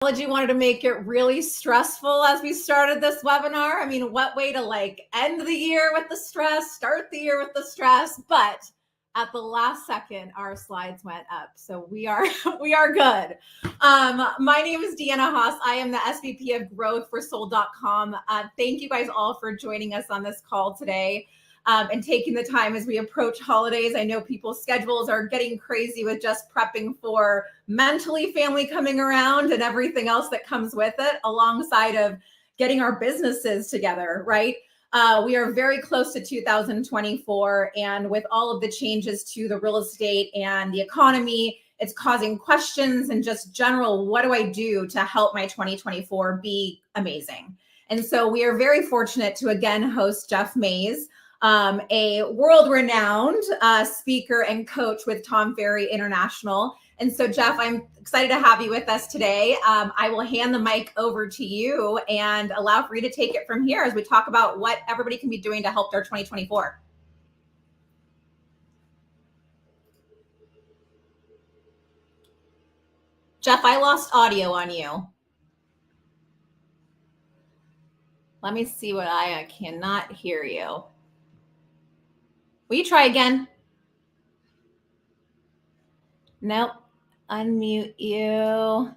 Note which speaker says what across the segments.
Speaker 1: Technology wanted to make it really stressful as we started this webinar. I mean, what way to end the year with the stress, start the year with the stress, but at the last second, our slides went up. So we are good. My name is Deanna Haas. I am the SVP of Growth for Sold.com. Thank you guys all for joining us on this call today. And taking the time as we approach holidays. I know people's schedules are getting crazy with just prepping for mentally family coming around and everything else that comes with it, alongside of getting our businesses together, right? We are very close to 2024, and with all of the changes to the real estate and the economy, it's causing questions and just general, what do I do to help my 2024 be amazing? And so we are very fortunate to again host Jeff Mays, a world-renowned speaker and coach with Tom Ferry International. And so, Jeff, I'm excited to have you with us today. I will hand the mic over to you and allow for you to take it from here as we talk about what everybody can be doing to help their 2024. Jeff, I lost audio on you. Let me see what I cannot hear you. Will you try again? Nope. Unmute you.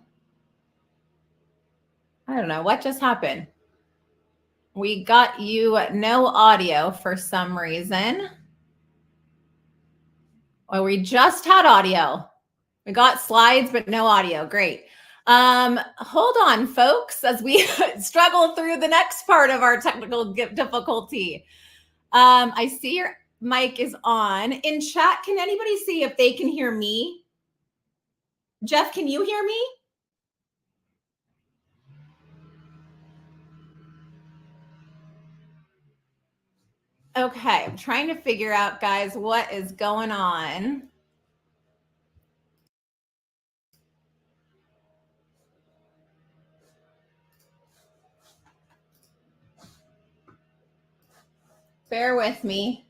Speaker 1: I don't know what just happened. We got you no audio for some reason. Well, we just had audio. We got slides, but no audio. Great. Hold on, folks, as we struggle through the next part of our technical difficulty. I see your mic is on. In chat, can anybody see if they can hear me? Jeff, can you hear me? Okay, I'm trying to figure out, guys, what is going on. Bear with me.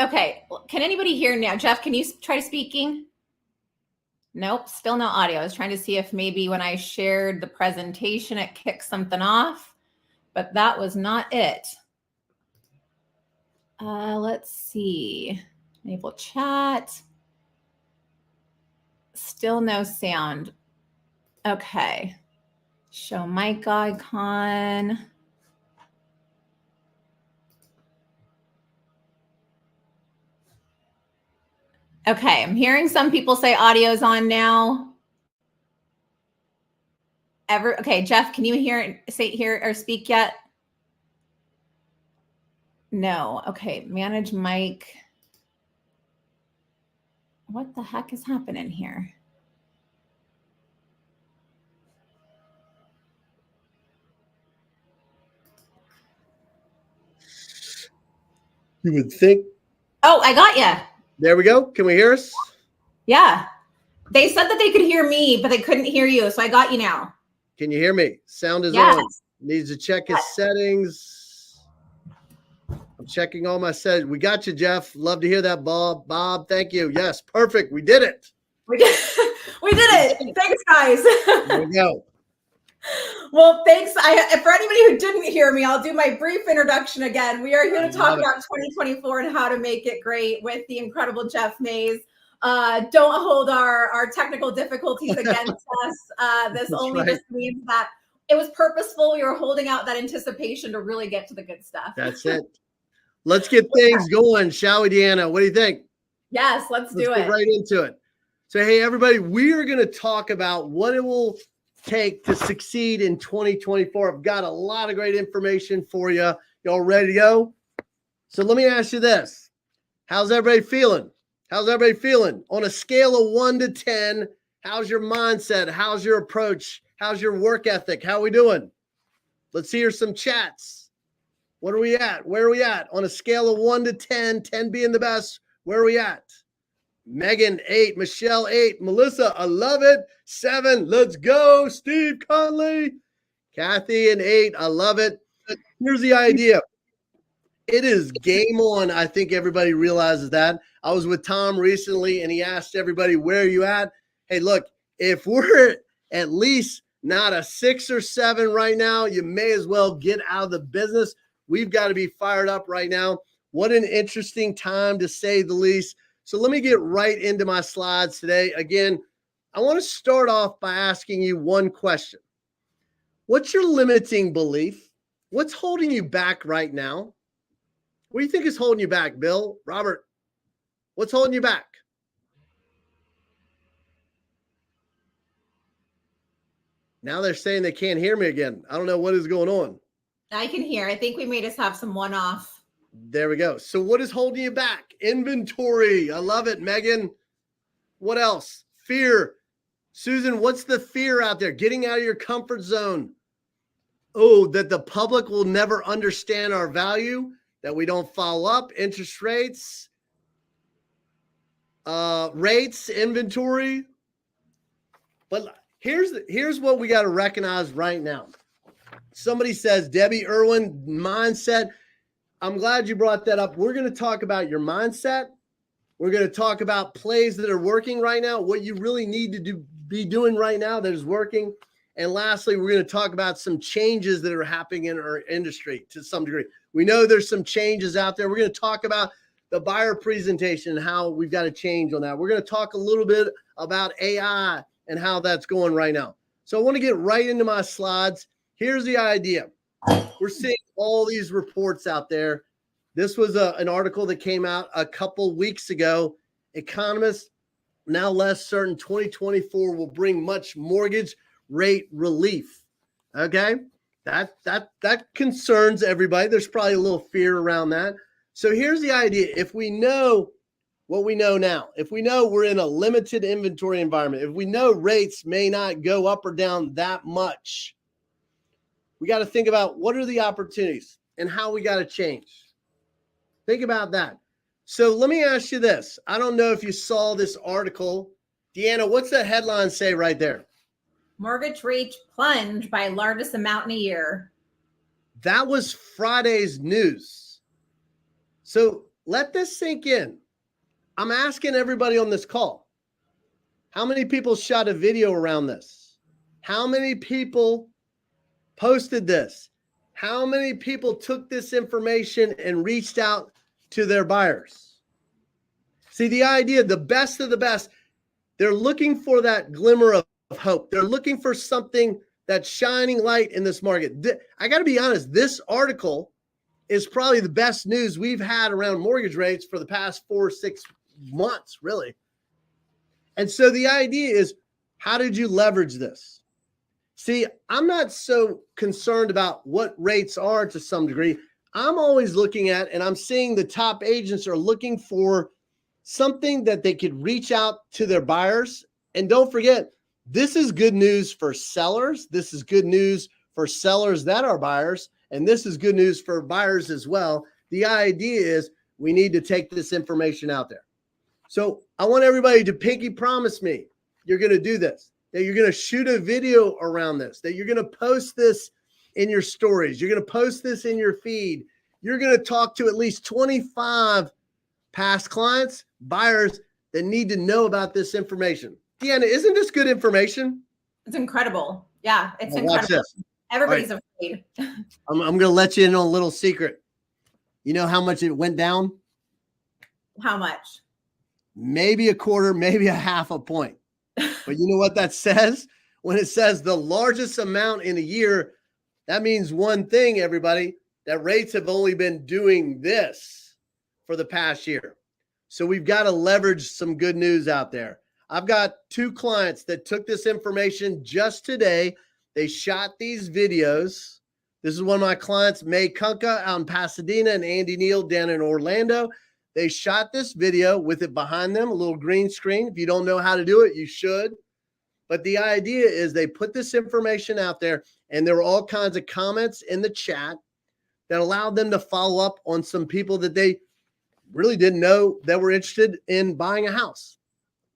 Speaker 1: Okay, can anybody hear now? Jeff, can you try speaking? Nope, still no audio. I was trying to see if maybe when I shared the presentation, it kicked something off, but that was not it. Let's see. Enable chat. Still no sound. Okay. Show mic icon. Okay, I'm hearing some people say audio's on now. Okay, Jeff, can you hear or speak yet? No. Okay, manage mic. What the heck is happening here?
Speaker 2: You would think.
Speaker 1: Oh, I got you.
Speaker 2: There we go. Can we hear us?
Speaker 1: Yeah. They said that they could hear me, but they couldn't hear you. So I got you now.
Speaker 2: Can you hear me? Sound is on. Needs to check his settings. I'm checking all my settings. We got you, Jeff. Love to hear that, Bob. Bob, thank you. Yes, perfect. We did it.
Speaker 1: We did it. Thanks, guys.
Speaker 2: There we go.
Speaker 1: Well, thanks. For anybody who didn't hear me, I'll do my brief introduction again. We are here to talk about 2024 and how to make it great with the incredible Jeff Mays. Don't hold our technical difficulties against us. This only just means that it was purposeful. We were holding out that anticipation to really get to the good stuff.
Speaker 2: That's it. Let's get things going, shall we, Deanna? What do you think?
Speaker 1: Yes, let's do it.
Speaker 2: Get right into it. So, hey, everybody, we are going to talk about what it will take to succeed in 2024. I've got a lot of great information for you. Y'all ready to go? So let me ask you this. How's everybody feeling? How's everybody feeling? On a scale of 1 to 10, how's your mindset? How's your approach? How's your work ethic? How are we doing? Let's hear some chats. What are we at? Where are we at? On a scale of 1 to 10, 10 being the best, where are we at? Megan, 8. Michelle, 8. Melissa, I love it. 7. Let's go. Steve Conley. Kathy, and 8. I love it. Here's the idea. It is game on. I think everybody realizes that. I was with Tom recently, and he asked everybody, where are you at? Hey, look, if we're at least not a 6 or 7 right now, you may as well get out of the business. We've got to be fired up right now. What an interesting time, to say the least. So let me get right into my slides today. Again, I want to start off by asking you one question. What's your limiting belief? What's holding you back right now? What do you think is holding you back, Bill? Robert, what's holding you back? Now they're saying they can't hear me again. I don't know what is going on.
Speaker 1: I can hear. I think we may just have some one-off.
Speaker 2: There we go. So what is holding you back? Inventory. I love it, Megan. What else? Fear. Susan, what's the fear out there? Getting out of your comfort zone. Oh, that the public will never understand our value, that we don't follow up. Interest rates. Rates, inventory. But here's what we got to recognize right now. Somebody says, Debbie Irwin, mindset. I'm glad you brought that up. We're going to talk about your mindset. We're going to talk about plays that are working right now, what you really need to be doing right now that is working. And lastly, we're going to talk about some changes that are happening in our industry to some degree. We know there's some changes out there. We're going to talk about the buyer presentation and how we've got to change on that. We're going to talk a little bit about AI and how that's going right now. So I want to get right into my slides. Here's the idea. We're seeing all these reports out there. This was an article that came out a couple weeks ago. Economists now less certain 2024 will bring much mortgage rate relief. Okay, that concerns everybody. There's probably a little fear around that. So here's the idea. If we know what we know now, if we know we're in a limited inventory environment, if we know rates may not go up or down that much, we got to think about what are the opportunities and how we got to change. Think about that. So let me ask you this. I don't know if you saw this article. Deanna, what's the headline say right there?
Speaker 1: Mortgage rates plunge by largest amount in a year.
Speaker 2: That was Friday's news. So let this sink in. I'm asking everybody on this call, how many people shot a video around this? How many people posted this? How many people took this information and reached out to their buyers? See, the idea, the best of the best, they're looking for that glimmer of hope. They're looking for something that's shining light in this market. I got to be honest, this article is probably the best news we've had around mortgage rates for the past 4 or 6 months, really. And so the idea is, how did you leverage this? See, I'm not so concerned about what rates are to some degree. I'm always looking at, and I'm seeing the top agents are looking for something that they could reach out to their buyers. And don't forget, this is good news for sellers. This is good news for sellers that are buyers. And this is good news for buyers as well. The idea is we need to take this information out there. So I want everybody to pinky promise me you're going to do this, that you're going to shoot a video around this, that you're going to post this in your stories. You're going to post this in your feed. You're going to talk to at least 25 past clients, buyers that need to know about this information. Deanna, isn't this good information?
Speaker 1: It's incredible. Yeah, it's
Speaker 2: incredible. Watch this.
Speaker 1: Everybody's afraid.
Speaker 2: I'm going to let you in on a little secret. You know how much it went down?
Speaker 1: How much?
Speaker 2: Maybe a quarter, maybe a half a point. But you know what that says? When it says the largest amount in a year, that means one thing, everybody, that rates have only been doing this for the past year. So we've got to leverage some good news out there. I've got 2 clients that took this information just today. They shot these videos. This is one of my clients, May Kunka out in Pasadena and Andy Neal down in Orlando. They shot this video with it behind them, a little green screen. If you don't know how to do it, you should. But the idea is they put this information out there, and there were all kinds of comments in the chat that allowed them to follow up on some people that they really didn't know that were interested in buying a house.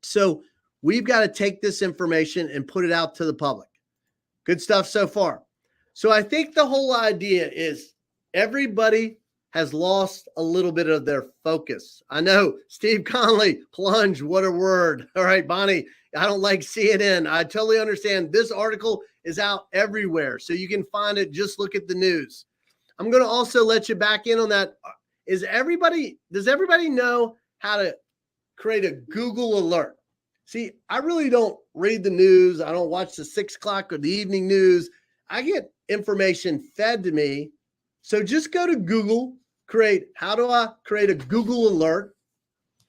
Speaker 2: So we've got to take this information and put it out to the public. Good stuff so far. So I think the whole idea is everybody has lost a little bit of their focus. I know Steve Conley, plunge, what a word. All right, Bonnie, I don't like CNN. I totally understand. This article is out everywhere, so you can find it. Just look at the news. I'm going to also let you back in on that. Does everybody know how to create a Google alert? See, I really don't read the news. I don't watch the 6 o'clock or the evening news. I get information fed to me. So just go to Google, how do I create a Google alert?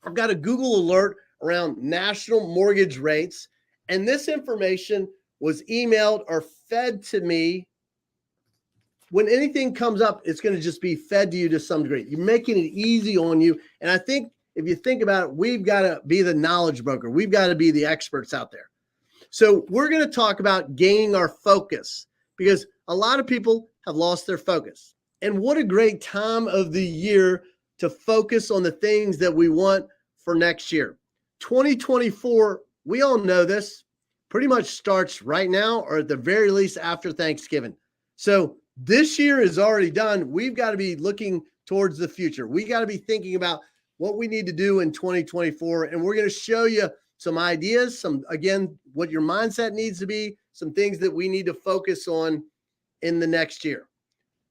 Speaker 2: I've got a Google alert around national mortgage rates. And this information was emailed or fed to me. When anything comes up, it's going to just be fed to you to some degree. You're making it easy on you. And I think if you think about it, we've got to be the knowledge broker. We've got to be the experts out there. So we're going to talk about gaining our focus because a lot of people have lost their focus. And what a great time of the year to focus on the things that we want for next year. 2024, we all know this, pretty much starts right now or at the very least after Thanksgiving. So this year is already done. We've got to be looking towards the future. We got to be thinking about what we need to do in 2024. And we're going to show you some ideas, what your mindset needs to be, some things that we need to focus on in the next year.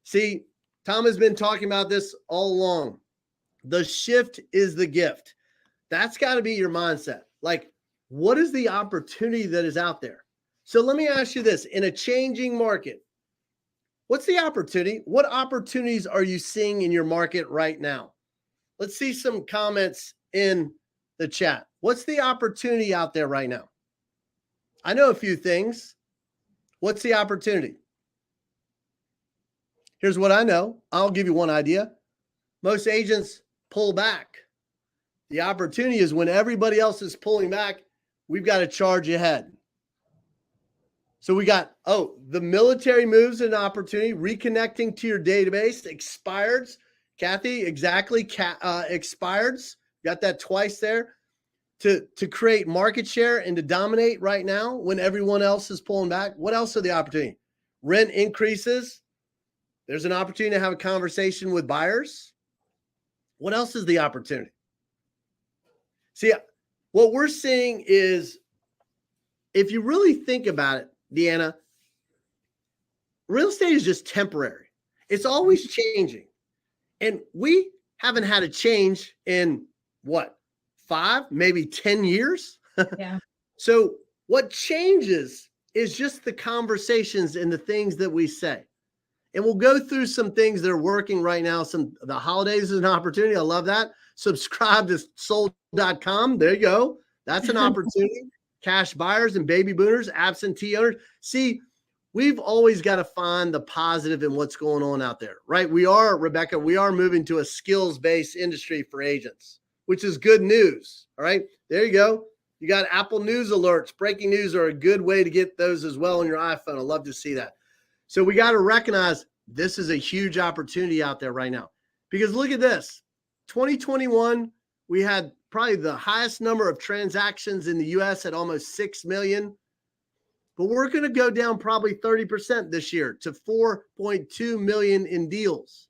Speaker 2: See, Tom has been talking about this all along. The shift is the gift. That's got to be your mindset. Like, what is the opportunity that is out there? So let me ask you this. In a changing market, what's the opportunity? What opportunities are you seeing in your market right now? Let's see some comments in the chat. What's the opportunity out there right now? I know a few things. What's the opportunity? Here's what I know. I'll give you one idea. Most agents pull back. The opportunity is when everybody else is pulling back, we've got to charge ahead. So we got, the military moves an opportunity, reconnecting to your database, expireds. Kathy, exactly, expireds. Got that twice there. To create market share and to dominate right now when everyone else is pulling back. What else are the opportunity? Rent increases. There's an opportunity to have a conversation with buyers. What else is the opportunity? See, what we're seeing is, if you really think about it, Deanna, real estate is just temporary. It's always changing. And we haven't had a change in 5, maybe 10 years?
Speaker 1: Yeah. So
Speaker 2: what changes is just the conversations and the things that we say. And we'll go through some things that are working right now. The holidays is an opportunity. I love that. Subscribe to sold.com. There you go. That's an opportunity. Cash buyers and baby boomers, absentee owners. See, we've always got to find the positive in what's going on out there, right? Rebecca, we are moving to a skills-based industry for agents, which is good news. All right, there you go. You got Apple News alerts. Breaking news are a good way to get those as well on your iPhone. I love to see that. So we got to recognize this is a huge opportunity out there right now. Because look at this. 2021, we had probably the highest number of transactions in the U.S. at almost 6 million. But we're going to go down probably 30% this year to 4.2 million in deals.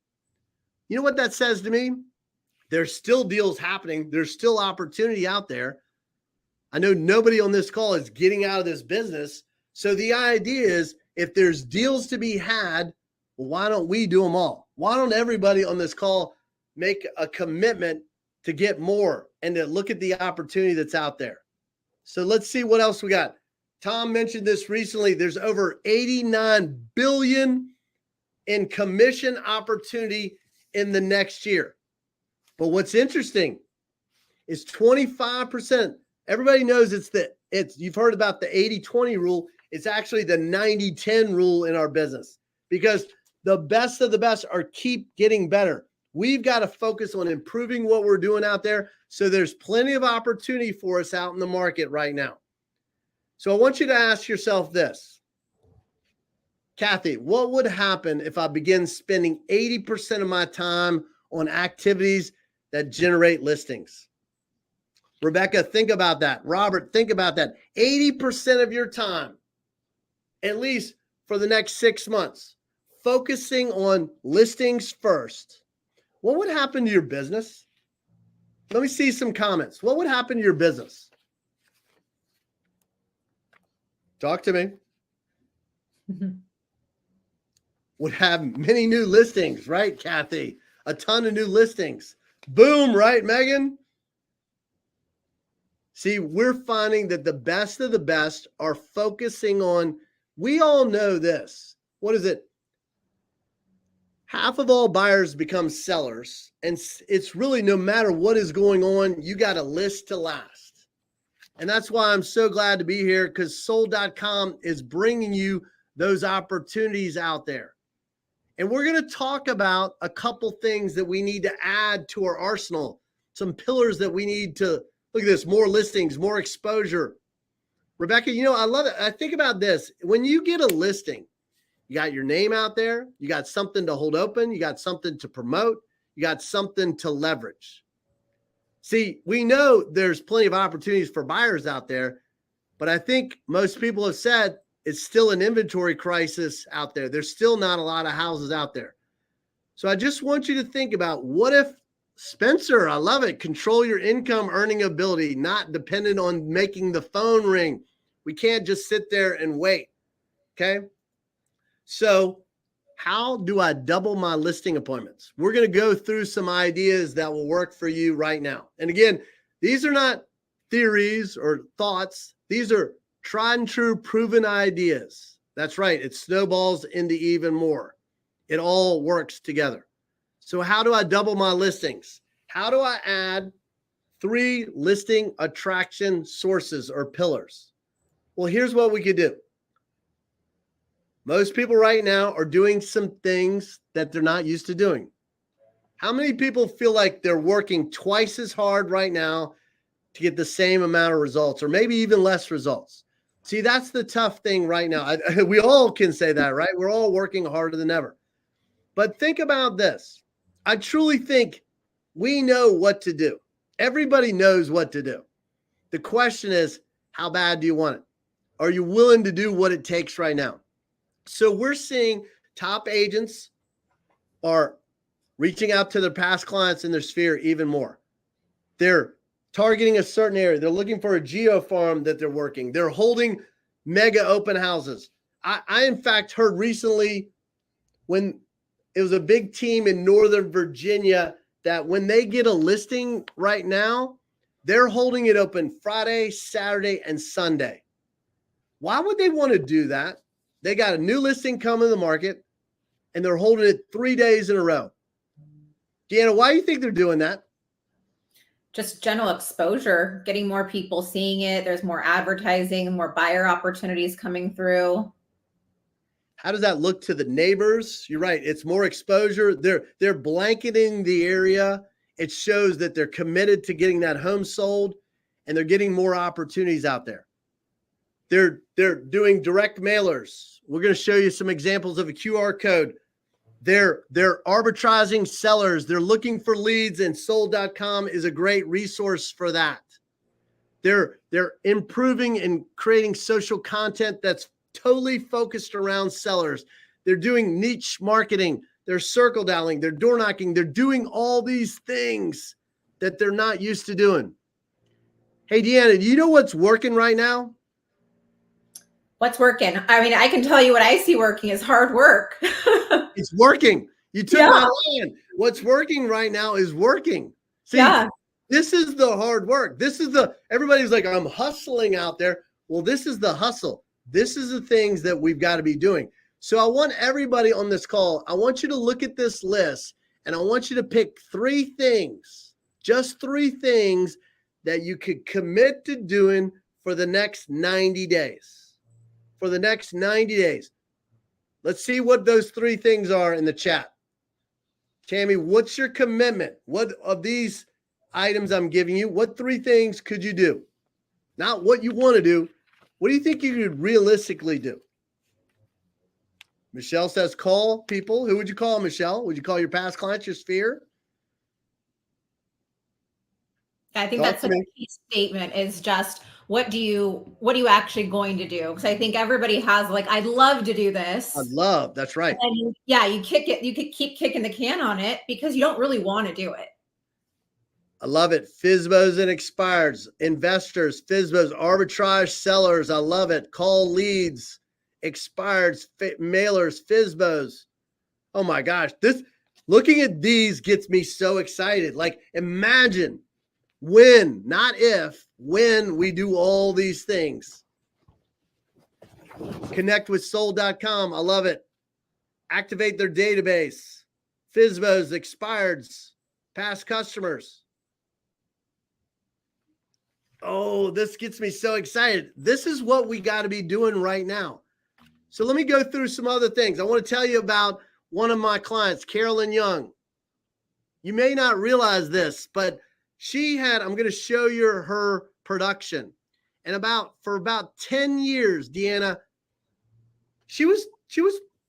Speaker 2: You know what that says to me? There's still deals happening. There's still opportunity out there. I know nobody on this call is getting out of this business. So the idea is, if there's deals to be had, well, why don't we do them all? Why don't everybody on this call make a commitment to get more and to look at the opportunity that's out there? So let's see what else we got. Tom mentioned this recently. There's over 89 billion in commission opportunity in the next year. But what's interesting is 25%. Everybody knows you've heard about the 80-20 rule. It's actually the 90-10 rule in our business, because the best of the best keep getting better. We've got to focus on improving what we're doing out there. So there's plenty of opportunity for us out in the market right now. So I want you to ask yourself this. Kathy, what would happen if I begin spending 80% of my time on activities that generate listings? Rebecca, think about that. Robert, think about that. 80% of your time, at least for the next 6 months, focusing on listings first. What would happen to your business? Let me see some comments. What would happen to your business? Talk to me. Would have many new listings, right, Kathy? A ton of new listings. Boom, right, Megan? See, we're finding that the best of the best are focusing on, we all know this. What is it? Half of all buyers become sellers. And it's really no matter what is going on, you got a list to last. And that's why I'm so glad to be here, because sold.com is bringing you those opportunities out there. And we're going to talk about a couple things that we need to add to our arsenal, some pillars that we need to, look at this, more listings, more exposure. Rebecca, you know, I love it. I think about this. When you get a listing, you got your name out there, you got something to hold open, you got something to promote, you got something to leverage. See, we know there's plenty of opportunities for buyers out there, but I think most people have said it's still an inventory crisis out there. There's still not a lot of houses out there. So I just want you to think about, what if Spencer, I love it, control your income earning ability, not dependent on making the phone ring. We can't just sit there and wait. Okay. So how do I double my listing appointments? We're going to go through some ideas that will work for you right now. And again, these are not theories or thoughts. These are tried and true proven ideas. That's right. It snowballs into even more. It all works together. So how do I double my listings? How do I add 3 listing attraction sources or pillars? Well, here's what we could do. Most people right now are doing some things that they're not used to doing. How many people feel like they're working twice as hard right now to get the same amount of results, or maybe even less results? See, that's the tough thing right now. We all can say that, right? We're all working harder than ever. But think about this. I truly think we know what to do. Everybody knows what to do. The question is, how bad do you want it? Are you willing to do what it takes right now? So we're seeing top agents are reaching out to their past clients in their sphere even more. They're targeting a certain area. They're looking for a geo farm that they're working. They're holding mega open houses. I in fact heard recently, when it was a big team in Northern Virginia, that when they get a listing right now, they're holding it open Friday, Saturday, and Sunday. Why would they want to do that? They got a new listing coming to the market, and they're holding it 3 days in a row. Deanna, why do you think they're doing that?
Speaker 3: Just general exposure, getting more people seeing it. There's more advertising, more buyer opportunities coming through.
Speaker 2: How does that look to the neighbors? You're right. It's more exposure. They're blanketing the area. It shows that they're committed to getting that home sold, and they're getting more opportunities out there. They're doing direct mailers. We're going to show you some examples of a QR code. They're arbitraging sellers. They're looking for leads, and sold.com is a great resource for that. They're improving and creating social content that's totally focused around sellers. They're doing niche marketing. They're circle dialing. They're door knocking. They're doing all these things that they're not used to doing. Hey, Deanna, do you know what's working right now?
Speaker 3: What's working? I mean, I can tell you what I see working is hard work.
Speaker 2: It's working. You took my land. What's working right now is working. See, this is the hard work. This is everybody's like, I'm hustling out there. Well, this is the hustle. This is the things that we've got to be doing. So I want everybody on this call, I want you to look at this list, and I want you to pick 3 things, just 3 things that you could commit to doing for the next 90 days. For the next 90 days. Let's see what those 3 things are in the chat. Tammy, what's your commitment? What of these items I'm giving you, what 3 things could you do? Not what you want to do. What do you think you could realistically do? Michelle says, call people. Who would you call, Michelle? Would you call your past clients, your sphere?
Speaker 3: I think
Speaker 2: Talk
Speaker 3: that's
Speaker 2: to
Speaker 3: such
Speaker 2: me.
Speaker 3: a key statement is just what are you actually going to do? Because I think everybody has like, I'd love to do this.
Speaker 2: That's right.
Speaker 3: And you kick it, you could keep kicking the can on it because you don't really want to do it.
Speaker 2: I love it. FSBOs and expireds, investors, FSBOs, arbitrage sellers. I love it. Call leads, expireds, mailers, FSBOs. Oh my gosh. Looking at these gets me so excited. Like imagine when, not if, when we do all these things. Connect with soul.com. I love it. Activate their database. FSBOs, expireds, past customers. Oh, this gets me so excited. This is what we got to be doing right now. So let me go through some other things. I want to tell you about one of my clients, Carolyn Young. You may not realize this, but I'm going to show you her production. And for about 10 years, Deanna, she was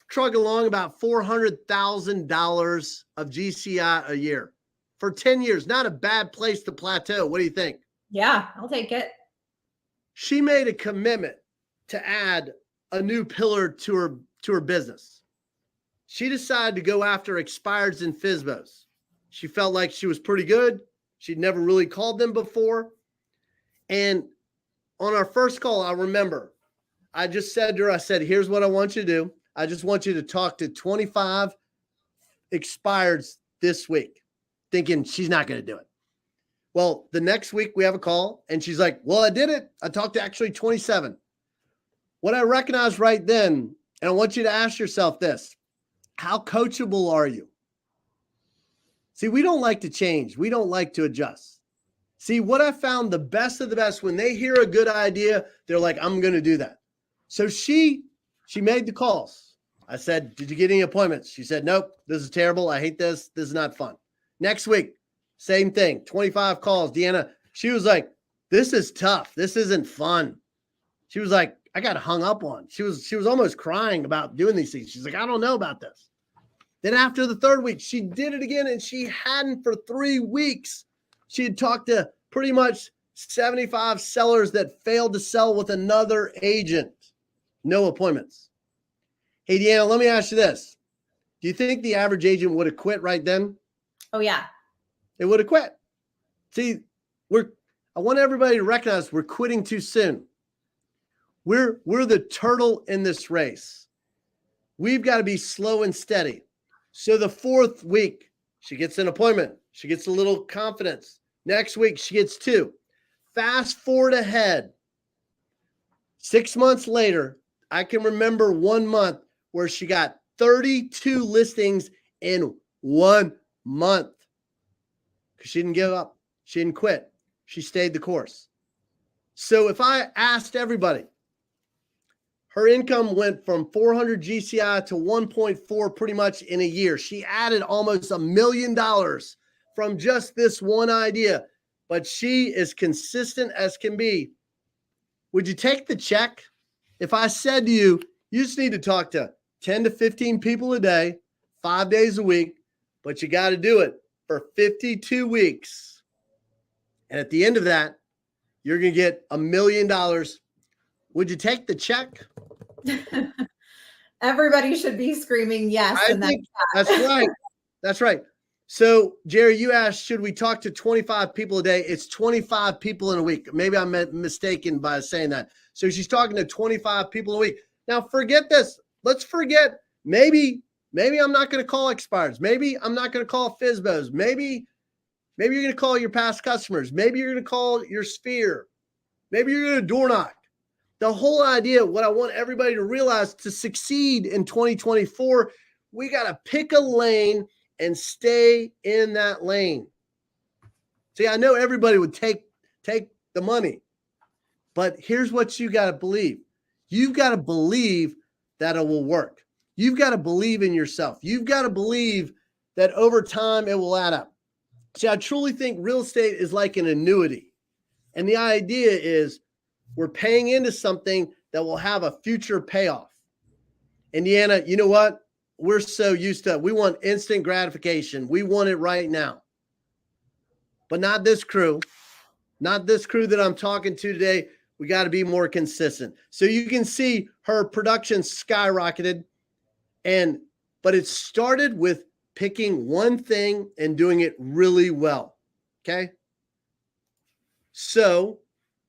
Speaker 2: trucking along about $400,000 of GCI a year for 10 years. Not a bad place to plateau. What do you think?
Speaker 3: Yeah, I'll take it.
Speaker 2: She made a commitment to add a new pillar to her business. She decided to go after expireds and FSBOs. She felt like she was pretty good. She'd never really called them before. And on our first call, I remember I just said to her, I said, here's what I want you to do. I just want you to talk to 25 expireds this week, thinking she's not going to do it. Well, the next week we have a call and she's like, well, I did it. I talked to actually 27. What I recognized right then, and I want you to ask yourself this, how coachable are you? See, we don't like to change. We don't like to adjust. See, what I found the best of the best, when they hear a good idea, they're like, I'm going to do that. So she made the calls. I said, did you get any appointments? She said, nope, this is terrible. I hate this. This is not fun. Next week, same thing, 25 calls. Deanna, she was like, this is tough. This isn't fun. She was like, I got hung up on. She was almost crying about doing these things. She's like, I don't know about this. Then after the third week, she did it again, and she hadn't for 3 weeks. She had talked to pretty much 75 sellers that failed to sell with another agent. No appointments. Hey, Deanna, let me ask you this. Do you think the average agent would have quit right then?
Speaker 3: Oh, yeah.
Speaker 2: They would have quit. See, I want everybody to recognize we're quitting too soon. We're the turtle in this race. We've got to be slow and steady. So the fourth week, she gets an appointment. She gets a little confidence. Next week, she gets 2. Fast forward ahead. 6 months later, I can remember 1 month where she got 32 listings in 1 month. Because she didn't give up. She didn't quit. She stayed the course. So if I asked everybody, her income went from 400 GCI to 1.4 pretty much in a year. She added almost $1 million from just this one idea, but she is consistent as can be. Would you take the check? If I said to you, you just need to talk to 10 to 15 people a day, 5 days a week, but you got to do it for 52 weeks. And at the end of that, you're going to get $1 million. Would you take the check?
Speaker 3: Everybody should be screaming yes.
Speaker 2: I think that's right. That's right. So, Jerry, you asked, should we talk to 25 people a day? It's 25 people in a week. Maybe I'm mistaken by saying that. So she's talking to 25 people a week. Now, forget this. Let's forget. Maybe I'm not going to call expireds. Maybe I'm not going to call FSBOs. Maybe you're going to call your past customers. Maybe you're going to call your sphere. Maybe you're going to door knock. The whole idea, what I want everybody to realize, to succeed in 2024, we got to pick a lane and stay in that lane. See, I know everybody would take the money, but here's what you got to believe. You've got to believe that it will work. You've got to believe in yourself. You've got to believe that over time it will add up. See, I truly think real estate is like an annuity. And the idea is we're paying into something that will have a future payoff. Indiana, you know what? We're so used to it. We want instant gratification. We want it right now. But not this crew. not this crew that I'm talking to today. We got to be more consistent. So you can see her production skyrocketed, but it started with picking one thing and doing it really well. Okay. So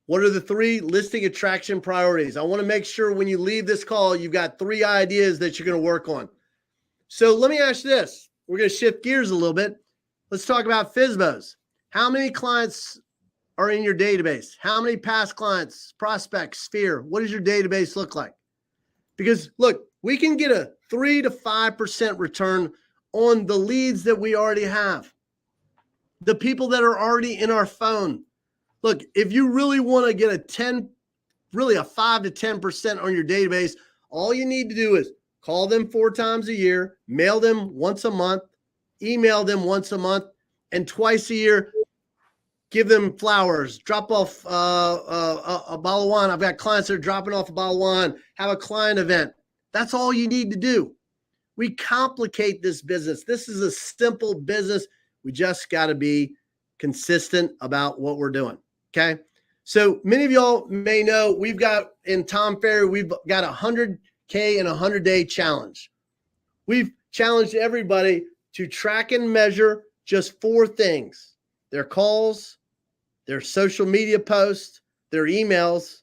Speaker 2: what are the 3 listing attraction priorities? I want to make sure when you leave this call, you've got 3 ideas that you're going to work on. So let me ask you this. We're going to shift gears a little bit. Let's talk about FSBOs. How many clients are in your database? How many past clients, prospects, sphere? What does your database look like? Because look, we can get a 3 to 5% return on the leads that we already have. The people that are already in our phone. Look, if you really want to get a 5 to 10% on your database, all you need to do is call them 4 times a year, mail them once a month, email them once a month, and twice a year, give them flowers, drop off a bottle of wine. I've got clients that are dropping off a bottle of wine, have a client event. That's all you need to do. We complicate this business. This is a simple business. We just got to be consistent about what we're doing. Okay. So many of y'all may know we've got in Tom Ferry, we've got 100K and 100-day challenge. We've challenged everybody to track and measure just 4 things: their calls, their social media posts, their emails.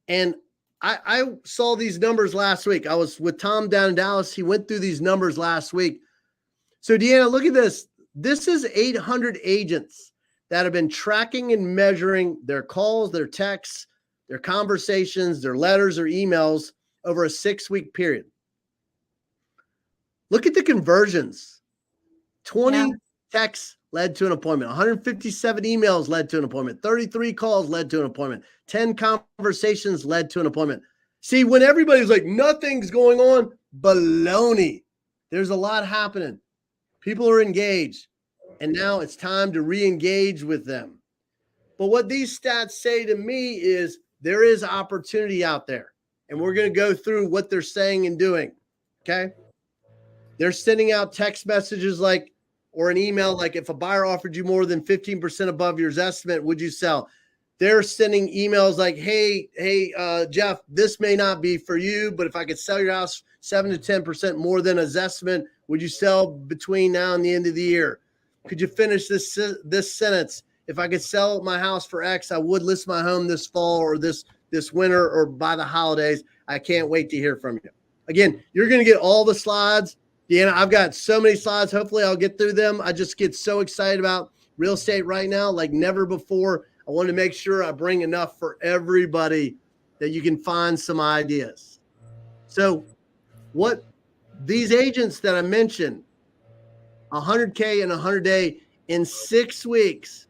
Speaker 2: And I saw these numbers last week. I was with Tom down in Dallas. He went through these numbers last week. So Deanna, look at this. This is 800 agents that have been tracking and measuring their calls, their texts, their conversations, their letters or emails over a 6-week period. Look at the conversions. 20 texts led to an appointment. 157 emails led to an appointment. 33 calls led to an appointment. 10 conversations led to an appointment. See, when everybody's like, nothing's going on, baloney. There's a lot happening. People are engaged. And now it's time to re-engage with them. But what these stats say to me is there is opportunity out there. And we're going to go through what they're saying and doing. Okay. They're sending out text messages or an email like, if a buyer offered you more than 15% above your estimate, would you sell? They're sending emails like, hey, Jeff, this may not be for you, but if I could sell your house 7 to 10% more than his estimate, would you sell between now and the end of the year? Could you finish this sentence? If I could sell my house for X, I would list my home this fall or this winter or by the holidays. I can't wait to hear from you. Again, you're going to get all the slides. Deanna, I've got so many slides. Hopefully I'll get through them. I just get so excited about real estate right now like never before. I want to make sure I bring enough for everybody that you can find some ideas. So what these agents that I mentioned, 100K and 100-day in 6 weeks,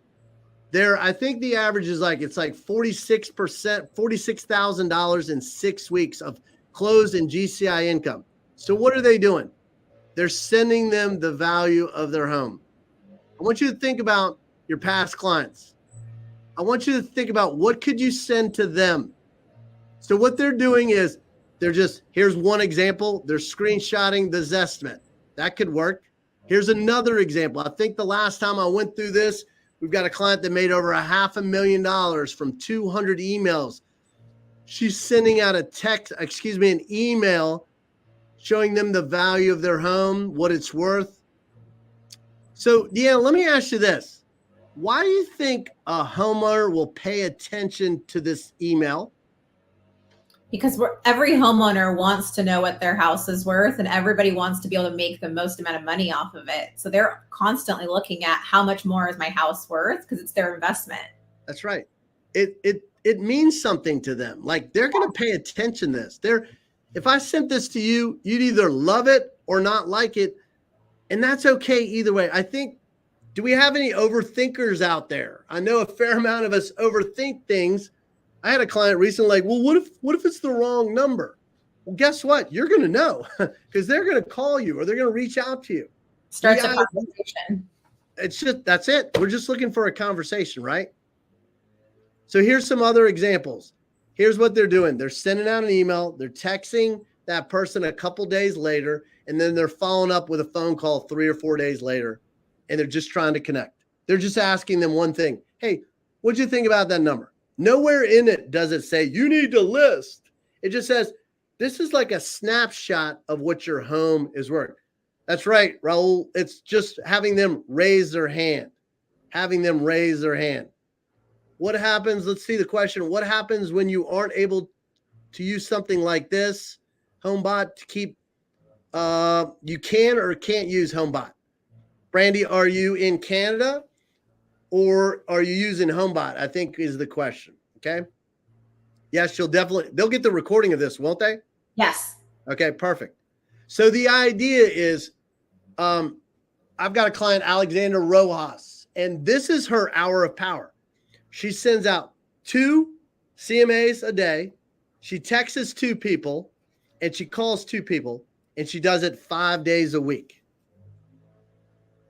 Speaker 2: I think the average is it's like 46%, $46,000 in 6 weeks of closed and GCI income. So what are they doing? They're sending them the value of their home. I want you to think about your past clients. I want you to think about what could you send to them. So what they're doing is here's one example. They're screenshotting the Zestimate. That could work. Here's another example. I think the last time I went through this, we've got a client that made over $500,000 from 200 emails. She's sending out an email showing them the value of their home, what it's worth. So, Deanna, let me ask you this. Why do you think a homeowner will pay attention to this email?
Speaker 3: Because every homeowner wants to know what their house is worth, and everybody wants to be able to make the most amount of money off of it. So they're constantly looking at how much more is my house worth, because it's their investment.
Speaker 2: That's right. It means something to them. Like they're going to pay attention to this. If I sent this to you, you'd either love it or not like it. And that's okay either way. I think, do we have any overthinkers out there? I know a fair amount of us overthink things. I had a client recently well, what if it's the wrong number? Well, guess what? You're going to know because they're going to call you or they're going to reach out to you.
Speaker 3: Starts a conversation.
Speaker 2: That's it. We're just looking for a conversation, right? So here's some other examples. Here's what they're doing. They're sending out an email. They're texting that person a couple days later, and then they're following up with a phone call 3 or 4 days later, and they're just trying to connect. They're just asking them one thing. Hey, What'd you think about that number? Nowhere in it does it say you need to list. It just says this is like a snapshot of what your home is worth. That's right, Raul. It's just having them raise their hand. What happens? Let's see the question. What happens when you aren't able to use something like this, HomeBot, to keep, you can or can't use HomeBot? Brandy, are you in Canada or are you using HomeBot? I think is the question. Okay. Yes, they'll get the recording of this, won't they?
Speaker 3: Yes.
Speaker 2: Okay, perfect. So the idea is, I've got a client, Alexander Rojas, and this is her hour of power. She sends out 2 CMAs a day. She texts 2 people and she calls 2 people and she does it 5 days a week.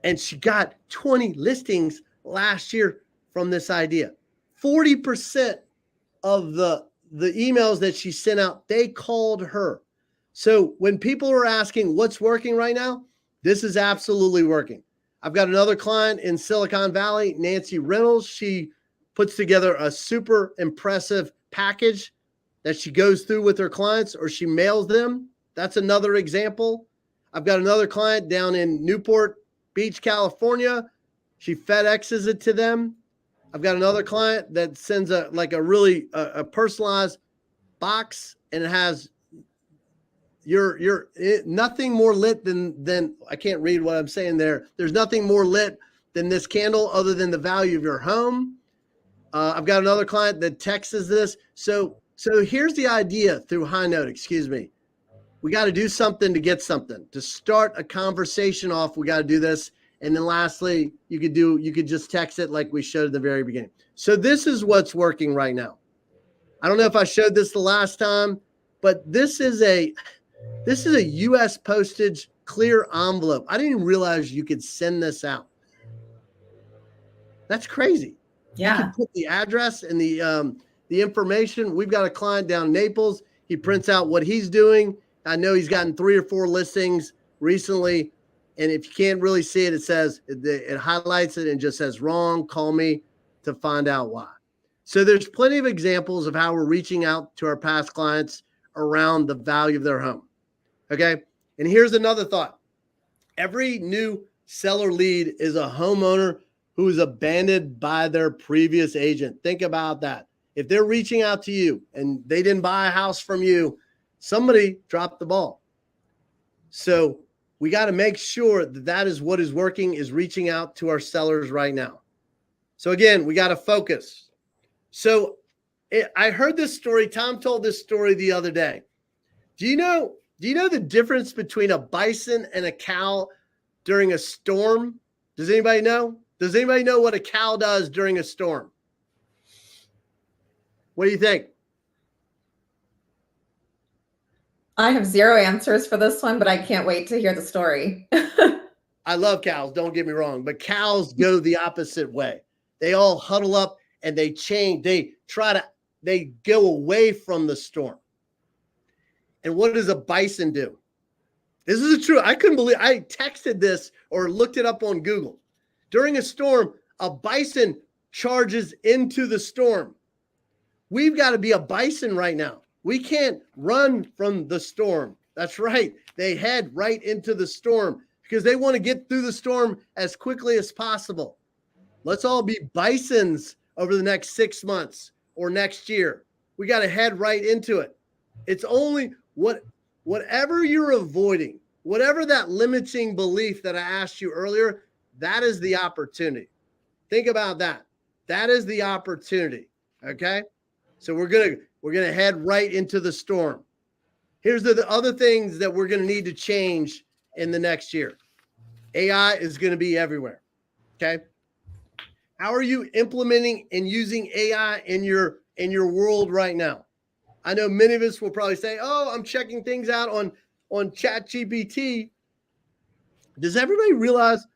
Speaker 2: And she got 20 listings last year from this idea. 40% of the emails that she sent out, they called her. So when people are asking what's working right now, this is absolutely working. I've got another client in Silicon Valley, Nancy Reynolds. She puts together a super impressive package that she goes through with her clients or she mails them. That's another example. I've got another client down in Newport Beach, California. She FedExes it to them. I've got another client that sends a really personalized box, and it has nothing more lit than I can't read what I'm saying there. There's nothing more lit than this candle other than the value of your home. I've got another client that texts this. So here's the idea through High Note. Excuse me. We got to do something to get something. To start a conversation off, we got to do this. And then lastly, you could just text it like we showed at the very beginning. So this is what's working right now. I don't know if I showed this the last time, but this is a U.S. postage clear envelope. I didn't even realize you could send this out. That's crazy.
Speaker 3: Yeah.
Speaker 2: You can put the address and the information. We've got a client down in Naples. He prints out what he's doing. I know he's gotten 3 or 4 listings recently. And if you can't really see it, it says, it highlights it and just says wrong, call me to find out why. So there's plenty of examples of how we're reaching out to our past clients around the value of their home. Okay. And here's another thought. Every new seller lead is a homeowner who is abandoned by their previous agent. Think about that. If they're reaching out to you and they didn't buy a house from you, somebody dropped the ball. So we got to make sure that is what is working, is reaching out to our sellers right now. So again, we got to focus. So I heard this story. Tom told this story the other day. Do you know the difference between a bison and a cow during a storm? Does anybody know? Does anybody know what a cow does during a storm? What do you think?
Speaker 3: I have 0 answers for this one, but I can't wait to hear the story.
Speaker 2: I love cows, don't get me wrong, but cows go the opposite way. They all huddle up and they change. They go away from the storm. And what does a bison do? This is true. I couldn't believe, I texted this or looked it up on Google. During a storm, a bison charges into the storm. We've got to be a bison right now. We can't run from the storm. That's right. They head right into the storm because they want to get through the storm as quickly as possible. Let's all be bisons over the next 6 months or next year. We got to head right into it. It's only whatever you're avoiding, whatever that limiting belief that I asked you earlier, that is the opportunity. Think about that. That is the opportunity. Okay. So we're going to head right into the storm. Here's the other things that we're going to need to change in the next year. AI is going to be everywhere. Okay. How are you implementing and using AI in your world right now? I know many of us will probably say, oh, I'm checking things out on ChatGPT. Does everybody realize,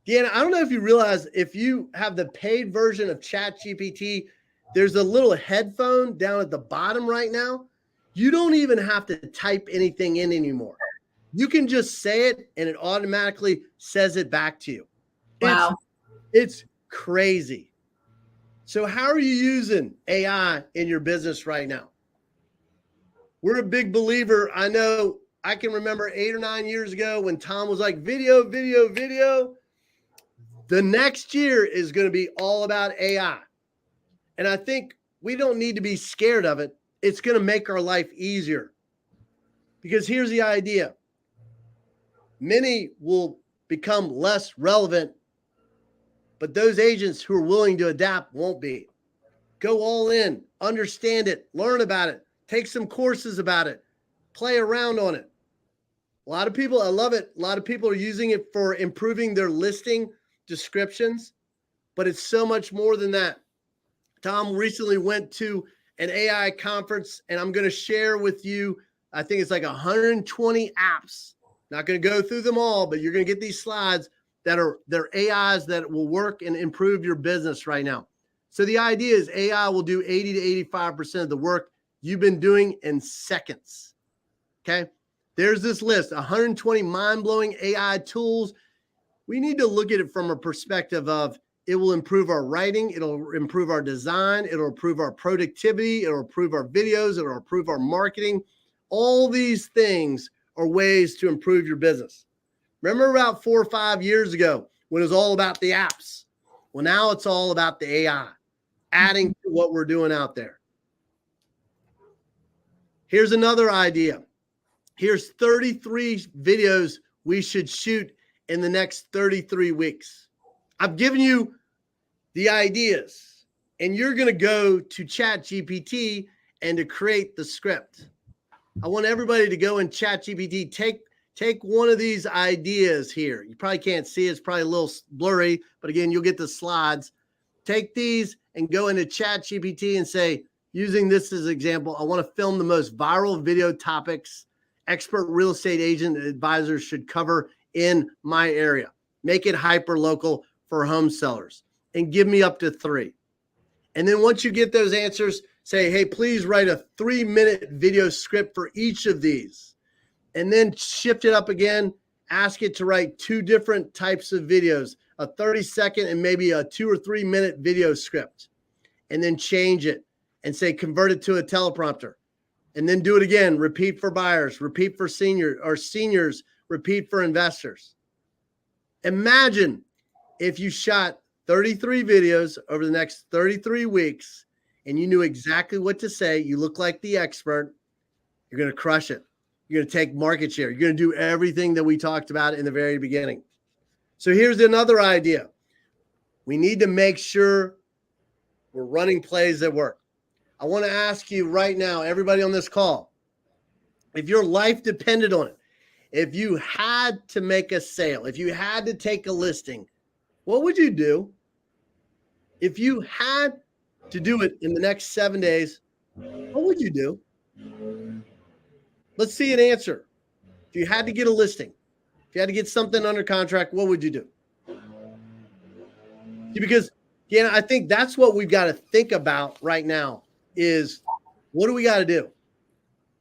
Speaker 2: Deanna, I don't know if you realize, if you have the paid version of ChatGPT, there's a little headphone down at the bottom right now. You don't even have to type anything in anymore. You can just say it and it automatically says it back to you.
Speaker 3: Wow.
Speaker 2: It's crazy. So how are you using AI in your business right now? We're a big believer. I know I can remember 8 or 9 years ago when Tom was like, video, video, video. The next year is going to be all about AI. And I think we don't need to be scared of it. It's going to make our life easier. Because here's the idea. Many will become less relevant, but those agents who are willing to adapt won't be. Go all in, understand it, learn about it, take some courses about it, play around on it. A lot of people, I love it. A lot of people are using it for improving their listing descriptions, but it's so much more than that. Tom recently went to an AI conference, and I'm going to share with you, I think it's like 120 apps. Not going to go through them all, but you're going to get these slides that are they're AIs that will work and improve your business right now. So the idea is AI will do 80 to 85% of the work you've been doing in seconds. Okay. There's this list, 120 mind-blowing AI tools. We need to look at it from a perspective of it will improve our writing. It'll improve our design. It'll improve our productivity. It'll improve our videos. It'll improve our marketing. All these things are ways to improve your business. Remember about 4 or 5 years ago when it was all about the apps? Well, now it's all about the AI, adding to what we're doing out there. Here's another idea. Here's 33 videos we should shoot in the next 33 weeks. I've given you the ideas, and you're going to go to ChatGPT and to create the script. I want everybody to go in ChatGPT, take one of these ideas here. You probably can't see it. It's probably a little blurry, but again, you'll get the slides. Take these and go into ChatGPT and say, using this as an example, I want to film the most viral video topics expert real estate agent advisors should cover in my area. Make it hyper local for home sellers and give me up to 3. And then once you get those answers, say, hey, please write a 3-minute video script for each of these. And then shift it up again. Ask it to write 2 different types of videos, a 30-second and maybe a 2 or 3 minute video script. And then change it and say, convert it to a teleprompter. And then do it again. Repeat for buyers, repeat for seniors, repeat for investors. Imagine if you shot 33 videos over the next 33 weeks and you knew exactly what to say. You look like the expert. You're going to crush it. You're going to take market share. You're going to do everything that we talked about in the very beginning. So here's another idea. We need to make sure we're running plays that work. I want to ask you right now, everybody on this call, if your life depended on it, if you had to make a sale, if you had to take a listing, what would you do? If you had to do it in the next 7 days, what would you do? Let's see an answer. If you had to get a listing, if you had to get something under contract, what would you do? Because, again, I think that's what we've got to think about right now is what do we got to do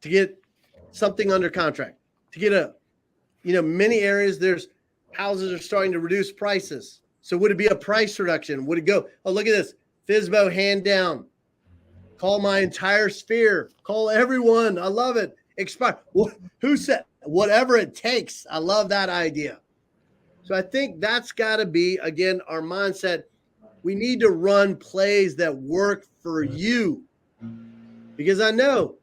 Speaker 2: to get something under contract? To get many areas, there's houses are starting to reduce prices. So would it be a price reduction? Would it go, oh, look at this, FSBO hand down. Call my entire sphere. Call everyone. I love it. Expire. Who said whatever it takes? I love that idea. So I think that's got to be, again, our mindset. We need to run plays that work for you. Because I know,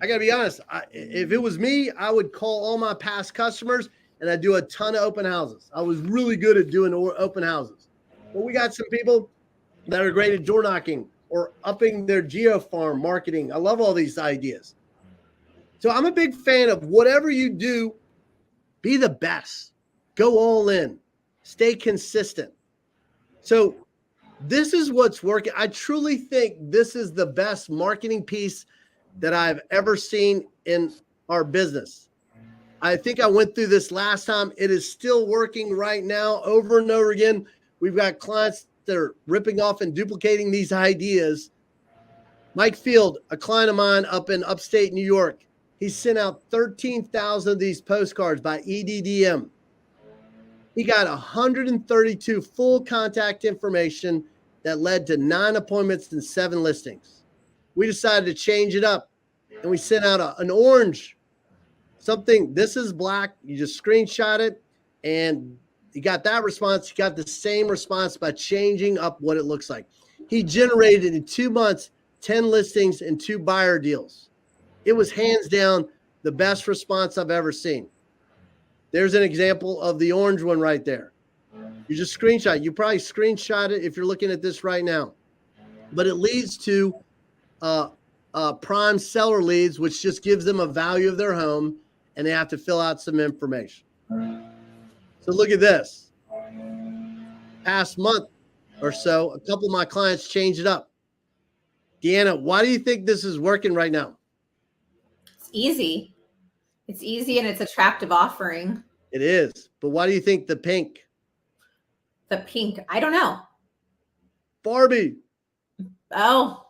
Speaker 2: I got to be honest, if it was me, I would call all my past customers and I'd do a ton of open houses. I was really good at doing open houses. But we got some people that are great at door knocking or upping their geo farm marketing. I love all these ideas. So I'm a big fan of whatever you do, be the best. Go all in. Stay consistent. So this is what's working. I truly think this is the best marketing piece that I've ever seen in our business. I think I went through this last time. It is still working right now over and over again. We've got clients that are ripping off and duplicating these ideas. Mike Field, a client of mine up in upstate New York, he sent out 13,000 of these postcards by EDDM. He got 132 full contact information that led to 9 appointments and 7 listings. We decided to change it up, and we sent out an orange, something. This is black. You just screenshot it, and you got that response. You got the same response by changing up what it looks like. He generated in 2 months 10 listings and 2 buyer deals. It was hands down the best response I've ever seen. There's an example of the orange one right there. You just screenshot. You probably screenshot it if you're looking at this right now. But it leads to prime seller leads, which just gives them a value of their home, and they have to fill out some information. So look at this. Past month or so, a couple of my clients changed it up. Deanna, why do you think this is working right now?
Speaker 3: It's easy. It's easy and it's attractive offering.
Speaker 2: It is. But why do you think the pink?
Speaker 3: The pink, I don't know.
Speaker 2: Barbie.
Speaker 3: Oh,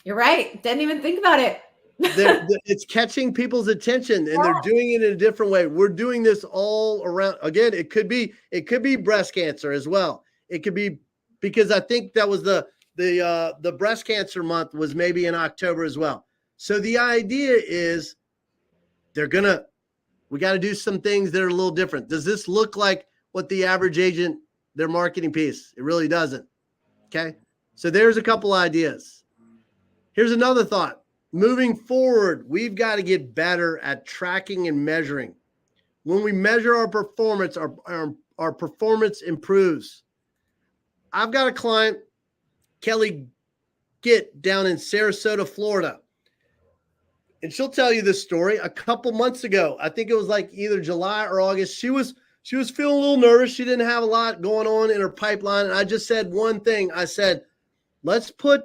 Speaker 3: you're right. Didn't even think about it.
Speaker 2: It's catching people's attention, and they're doing it in a different way. We're doing this all around. Again, it could be breast cancer as well. It could be, because I think that was the breast cancer month was maybe in October as well. So the idea is we got to do some things that are a little different. Does this look like what the average agent, their marketing piece? It really doesn't. Okay. So there's a couple ideas. Here's another thought. Moving forward, we've got to get better at tracking and measuring. When we measure our performance, our performance improves. I've got a client, Kelly Gitt, down in Sarasota, Florida. And she'll tell you this story. A couple months ago, I think it was like either July or August, she was feeling a little nervous. She didn't have a lot going on in her pipeline. And I just said one thing. I said, let's put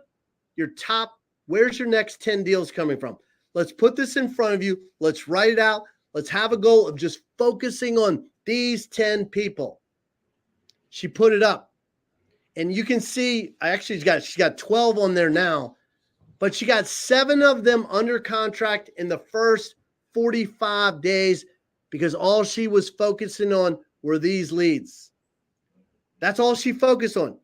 Speaker 2: your top, where's your next 10 deals coming from? Let's put this in front of you. Let's write it out. Let's have a goal of just focusing on these 10 people. She put it up. And you can see, she's got 12 on there now, but she got 7 of them under contract in the first 45 days because all she was focusing on were these leads. That's all she focused on.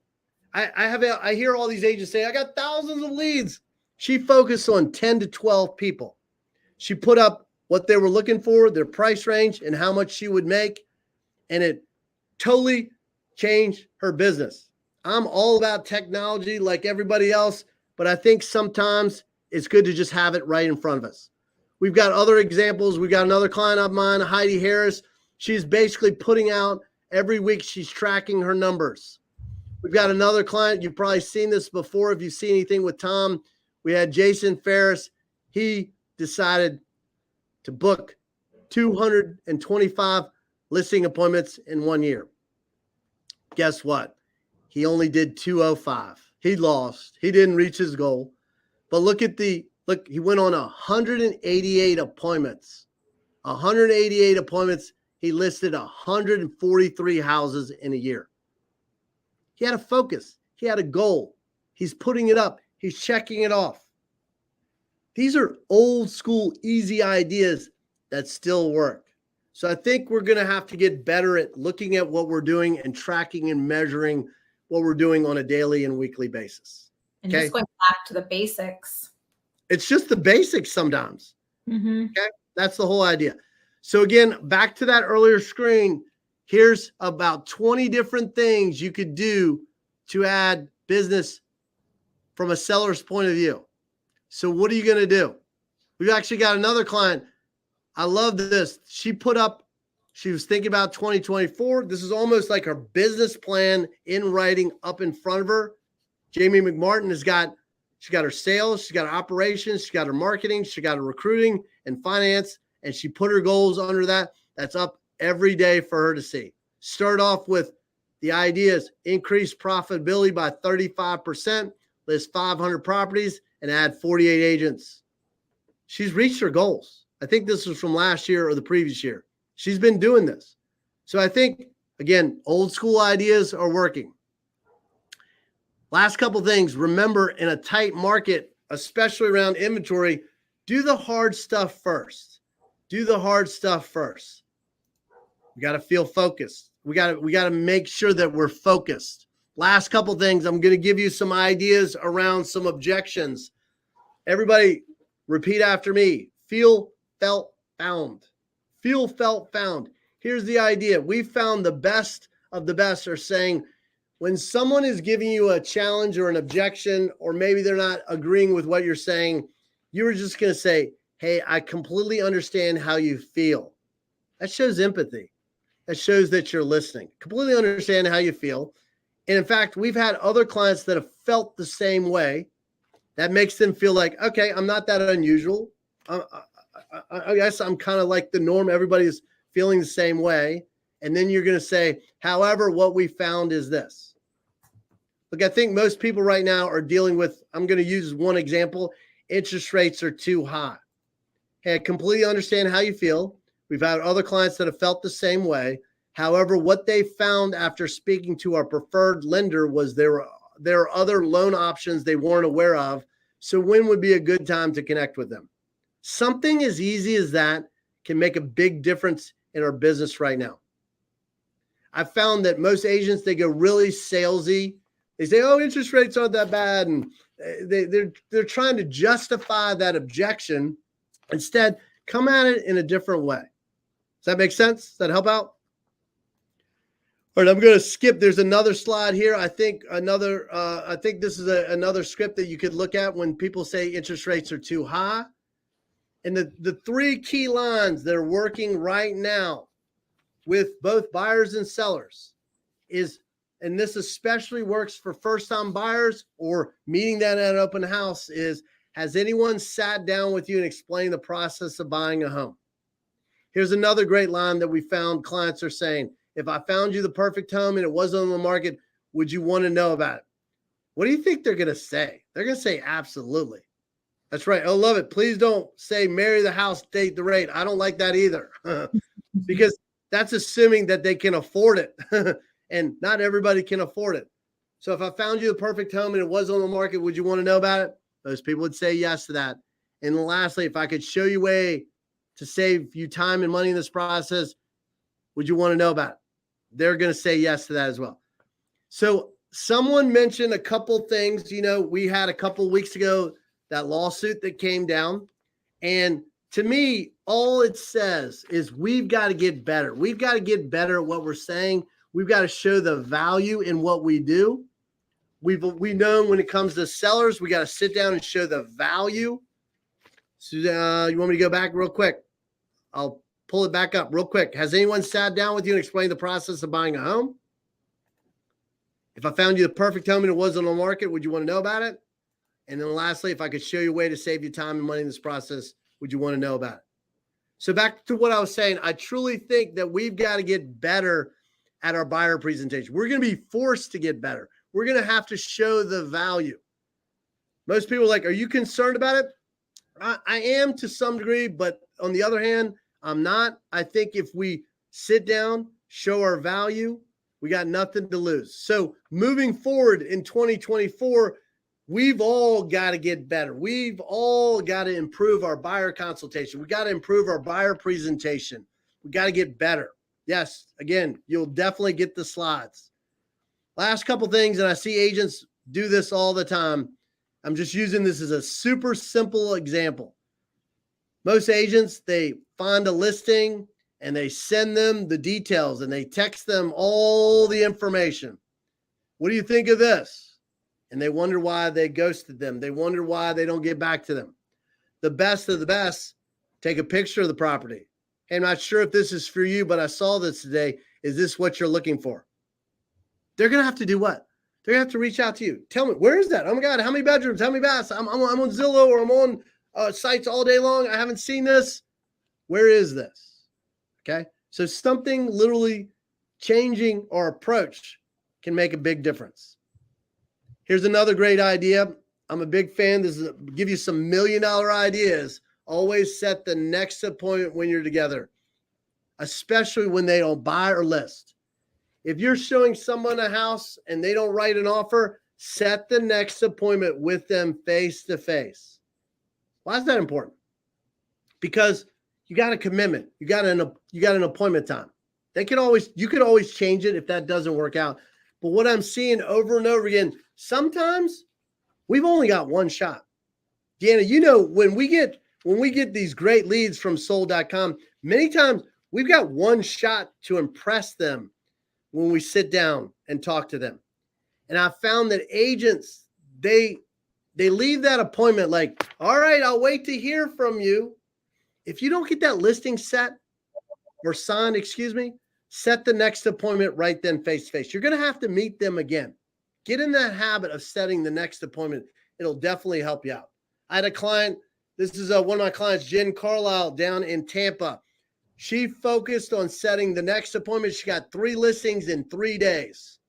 Speaker 2: I hear all these agents say, I got thousands of leads. She focused on 10 to 12 people. She put up what they were looking for, their price range, and how much she would make. And it totally changed her business. I'm all about technology like everybody else, but I think sometimes it's good to just have it right in front of us. We've got other examples. We've got another client of mine, Heidi Harris. She's basically putting out every week, she's tracking her numbers. We've got another client. You've probably seen this before. If you've seen anything with Tom, we had Jason Ferris. He decided to book 225 listing appointments in 1 year. Guess what? He only did 205. He lost. He didn't reach his goal. But look, he went on 188 appointments. 188 appointments. He listed 143 houses in a year. He had a focus. He had a goal. He's putting it up. He's checking it off. These are old school, easy ideas that still work. So I think we're going to have to get better at looking at what we're doing and tracking and measuring what we're doing on a daily and weekly basis.
Speaker 3: And just going back to the basics.
Speaker 2: It's just the basics sometimes.
Speaker 3: Mm-hmm.
Speaker 2: Okay. That's the whole idea. So again, back to that earlier screen, here's about 20 different things you could do to add business from a seller's point of view. So what are you going to do? We've actually got another client. I love this. She was thinking about 2024. This is almost like her business plan in writing up in front of her. Jamie McMartin she's got her sales, she's got her operations, she's got her marketing, she got her recruiting and finance, and she put her goals under that. That's up every day for her to see. Start off with the ideas: increase profitability by 35%, list 500 properties, and add 48 agents. She's reached her goals. I think this was from last year or the previous year. She's been doing this. So I think, again, old school ideas are working. Last couple things. Remember, in a tight market, especially around inventory, do the hard stuff first. Do the hard stuff first. We got to feel focused. We got to make sure that we're focused. Last couple things. I'm going to give you some ideas around some objections. Everybody repeat after me. Feel, felt, found. Feel, felt, found. Here's the idea. We found the best of the best are saying when someone is giving you a challenge or an objection, or maybe they're not agreeing with what you're saying, you're just going to say, hey, I completely understand how you feel. That shows empathy. That shows that you're listening. Completely understand how you feel. And in fact, we've had other clients that have felt the same way. That makes them feel like, okay, I'm not that unusual. I guess I'm kind of like the norm. Everybody's feeling the same way. And then you're going to say, however, what we found is this. Look, I think most people right now are dealing with, I'm going to use one example, interest rates are too high. Hey, I completely understand how you feel. We've had other clients that have felt the same way. However, what they found after speaking to our preferred lender was there are other loan options they weren't aware of. So when would be a good time to connect with them? Something as easy as that can make a big difference in our business right now. I found that most agents, they go really salesy. They say, oh, interest rates aren't that bad. And they're trying to justify that objection. Instead, come at it in a different way. Does that make sense? Does that help out? All right, I'm going to skip. There's another slide here. I think this is another script that you could look at when people say interest rates are too high. And the three key lines that are working right now with both buyers and sellers is, and this especially works for first-time buyers or meeting that at an open house, is, has anyone sat down with you and explained the process of buying a home? Here's another great line that we found clients are saying. If I found you the perfect home and it wasn't on the market, would you want to know about it? What do you think they're going to say? They're going to say, absolutely. That's right. I love it. Please don't say marry the house, date the rate. I don't like that either because that's assuming that they can afford it and not everybody can afford it. So if I found you the perfect home and it was on the market, would you want to know about it? Those people would say yes to that. And lastly, if I could show you a way to save you time and money in this process, would you want to know about it? They're going to say yes to that as well. So someone mentioned a couple things. You know, we had a couple weeks ago that lawsuit that came down. And to me, all it says is we've got to get better. We've got to get better at what we're saying. We've got to show the value in what we do. We know when it comes to sellers, we got to sit down and show the value. So you want me to go back real quick? I'll pull it back up real quick. Has anyone sat down with you and explained the process of buying a home? If I found you the perfect home and it wasn't on the market, would you want to know about it? And then lastly, if I could show you a way to save you time and money in this process, would you want to know about it? So back to what I was saying, I truly think that we've got to get better at our buyer presentation. We're going to be forced to get better. We're going to have to show the value. Most people are like, are you concerned about it? I am to some degree, but on the other hand, I'm not. I think if we sit down, show our value, we got nothing to lose. So moving forward in 2024, we've all got to get better. We've all got to improve our buyer consultation. We got to improve our buyer presentation. We got to get better. Yes, again, you'll definitely get the slides. Last couple things, and I see agents do this all the time. I'm just using this as a super simple example. Most agents, they find a listing and they send them the details and they text them all the information. What do you think of this? And they wonder why they ghosted them. They wonder why they don't get back to them. The best of the best, take a picture of the property. Hey, I'm not sure if this is for you, but I saw this today. Is this what you're looking for? They're going to have to do what? They're going to have to reach out to you. Tell me, where is that? Oh my God, how many bedrooms? How many baths? I'm on Zillow or I'm on sites all day long. I haven't seen this. Where is this? Okay. So something literally changing our approach can make a big difference. Here's another great idea. I'm a big fan. This is give you some $1 million ideas. Always set the next appointment when you're together, especially when they don't buy or list. If you're showing someone a house and they don't write an offer, set the next appointment with them face to face. Why is that important? Because you got a commitment. You got an appointment time. You could always change it if that doesn't work out. But what I'm seeing over and over again, sometimes we've only got one shot. Deanna, you know, when we get these great leads from sold.com, many times we've got one shot to impress them when we sit down and talk to them. And I found that agents, they leave that appointment like, all right, I'll wait to hear from you. If you don't get that listing set or signed, set the next appointment right then face to face. You're going to have to meet them again. Get in that habit of setting the next appointment. It'll definitely help you out. I had a client, this is one of my clients, Jen Carlisle down in Tampa. She focused on setting the next appointment. She got 3 listings in 3 days.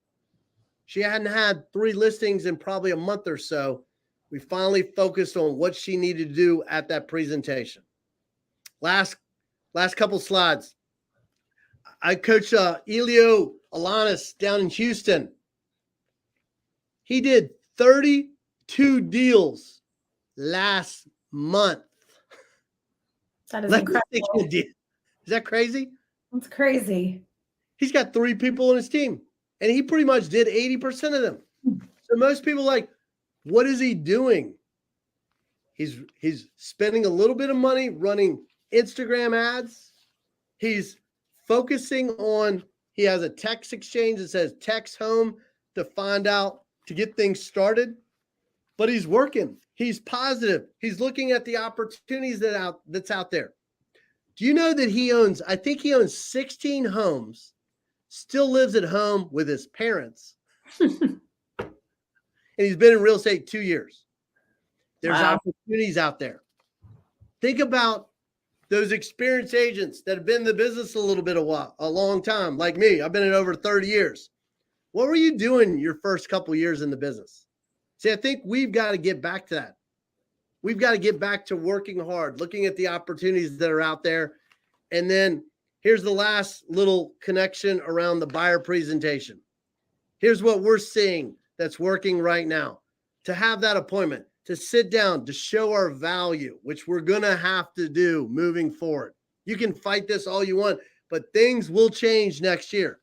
Speaker 2: She hadn't had 3 listings in probably a month or so. We finally focused on what she needed to do at that presentation. Last couple slides. I coach Elio Alanis down in Houston. He did 32 deals last month.
Speaker 3: That is incredible.
Speaker 2: Is that crazy?
Speaker 3: That's crazy.
Speaker 2: He's got 3 people on his team, and he pretty much did 80% of them. So most people are like, what is he doing? He's spending a little bit of money running Instagram ads. He's focusing on, he has a text exchange that says text home to find out, to get things started. But he's working. He's positive. He's looking at the opportunities that's out there. Do you know that he owns 16 homes, still lives at home with his parents, and he's been in real estate 2 years. There's opportunities out there. Think about those experienced agents that have been in the business a long time, like me. I've been in over 30 years. What were you doing your first couple years in the business? See, I think we've got to get back to that. We've got to get back to working hard, looking at the opportunities that are out there. And then here's the last little connection around the buyer presentation. Here's what we're seeing that's working right now. To have that appointment, to sit down, to show our value, which we're going to have to do moving forward. You can fight this all you want, but things will change next year.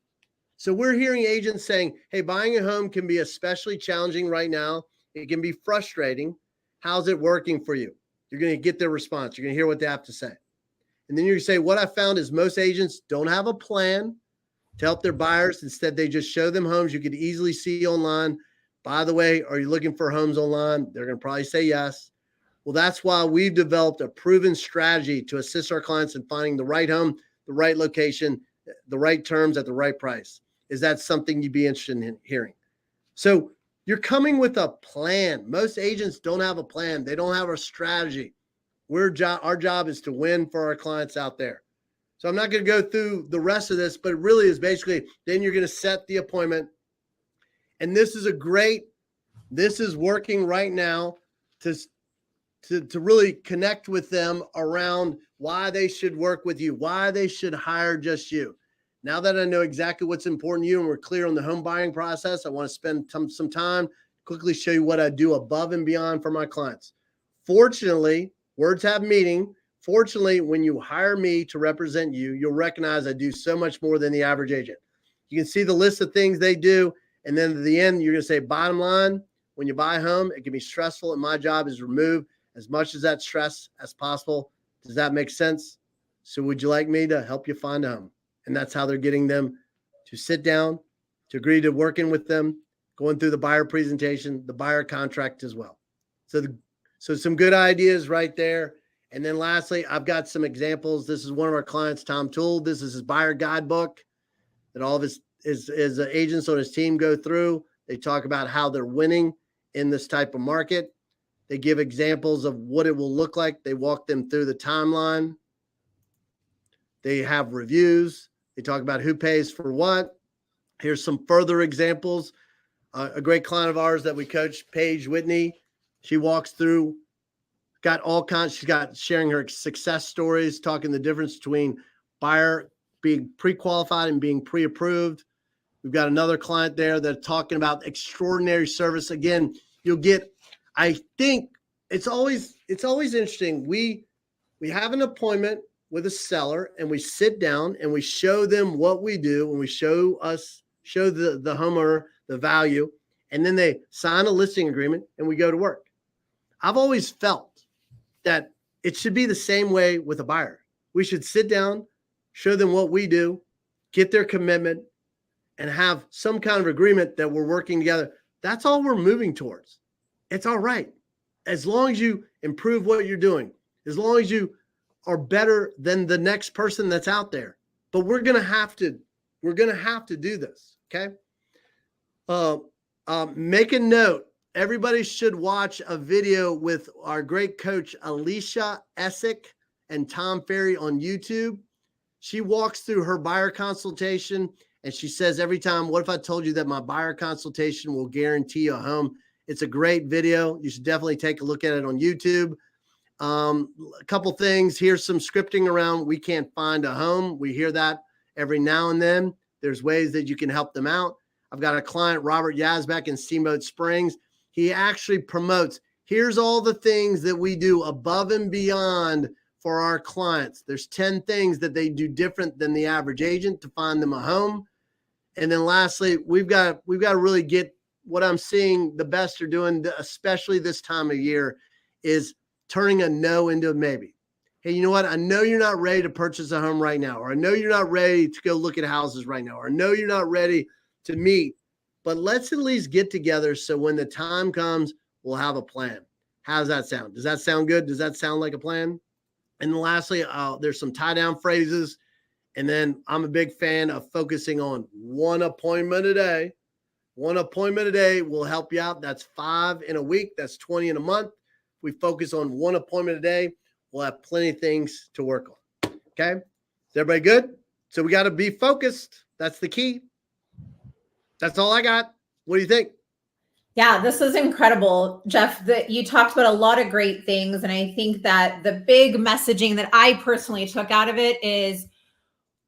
Speaker 2: So we're hearing agents saying, hey, buying a home can be especially challenging right now. It can be frustrating. How's it working for you? You're going to get their response. You're going to hear what they have to say. And then you're going to say, what I found is most agents don't have a plan to help their buyers. Instead, they just show them homes you could easily see online. By the way, are you looking for homes online? They're going to probably say yes. Well, that's why we've developed a proven strategy to assist our clients in finding the right home, the right location, the right terms at the right price. Is that something you'd be interested in hearing? So you're coming with a plan. Most agents don't have a plan. They don't have a strategy. Our job is to win for our clients out there. So I'm not going to go through the rest of this, but it really is basically, then you're going to set the appointment. And this is working right now to really connect with them around why they should work with you, why they should hire just you. Now that I know exactly what's important to you and we're clear on the home buying process, I want to spend some time, quickly show you what I do above and beyond for my clients. Fortunately, words have meaning. Fortunately, when you hire me to represent you, you'll recognize I do so much more than the average agent. You can see the list of things they do. And then at the end, you're going to say, bottom line, when you buy a home, it can be stressful. And my job is to remove as much of that stress as possible. Does that make sense? So would you like me to help you find a home? And that's how they're getting them to sit down, to agree to working with them, going through the buyer presentation, the buyer contract as well. So some good ideas right there. And then lastly, I've got some examples. This is one of our clients, Tom Toole. This is his buyer guidebook that all of his agents on his team go through. They talk about how they're winning in this type of market. They give examples of what it will look like. They walk them through the timeline. They have reviews. They talk about who pays for what. Here's some further examples. A great client of ours that we coach, Paige Whitney, she walks through, got all kinds. She's got sharing her success stories, talking the difference between buyer being pre-qualified and being pre-approved. We've got another client there that's talking about extraordinary service. Again, you'll get, I think it's always interesting. We have an appointment with a seller and we sit down and we show them what we do, and we show the homeowner the value, and then they sign a listing agreement and we go to work. I've always felt that it should be the same way with a buyer. We should sit down, show them what we do, get their commitment, and have some kind of agreement that we're working together. That's all we're moving towards. It's all right. As long as you improve what you're doing, as long as you are better than the next person that's out there. But we're going to have to do this. Okay. Make a note. Everybody should watch a video with our great coach, Alicia Essick and Tom Ferry on YouTube. She walks through her buyer consultation and she says every time, what if I told you that my buyer consultation will guarantee you a home? It's a great video. You should definitely take a look at it on YouTube. A couple things. Here's some scripting around we can't find a home. We hear that every now and then. There's ways that you can help them out. I've got a client, Robert Yazbek in Steamboat Springs. He actually promotes, here's all the things that we do above and beyond for our clients. There's 10 things that they do different than the average agent to find them a home. And then lastly, we've got to really get what I'm seeing the best are doing, especially this time of year, is turning a no into a maybe. Hey, you know what? I know you're not ready to purchase a home right now, or I know you're not ready to go look at houses right now, or I know you're not ready to meet, but let's at least get together so when the time comes, we'll have a plan. How does that sound? Does that sound good? Does that sound like a plan? And lastly, there's some tie down phrases. And then I'm a big fan of focusing on one appointment a day. One appointment a day will help you out. That's 5 in a week. That's 20 in a month. If we focus on one appointment a day, we'll have plenty of things to work on. Okay. Is everybody good? So we got to be focused. That's the key. That's all I got. What do you think?
Speaker 3: Yeah, this is incredible, Jeff. That you talked about a lot of great things. And I think that the big messaging that I personally took out of it is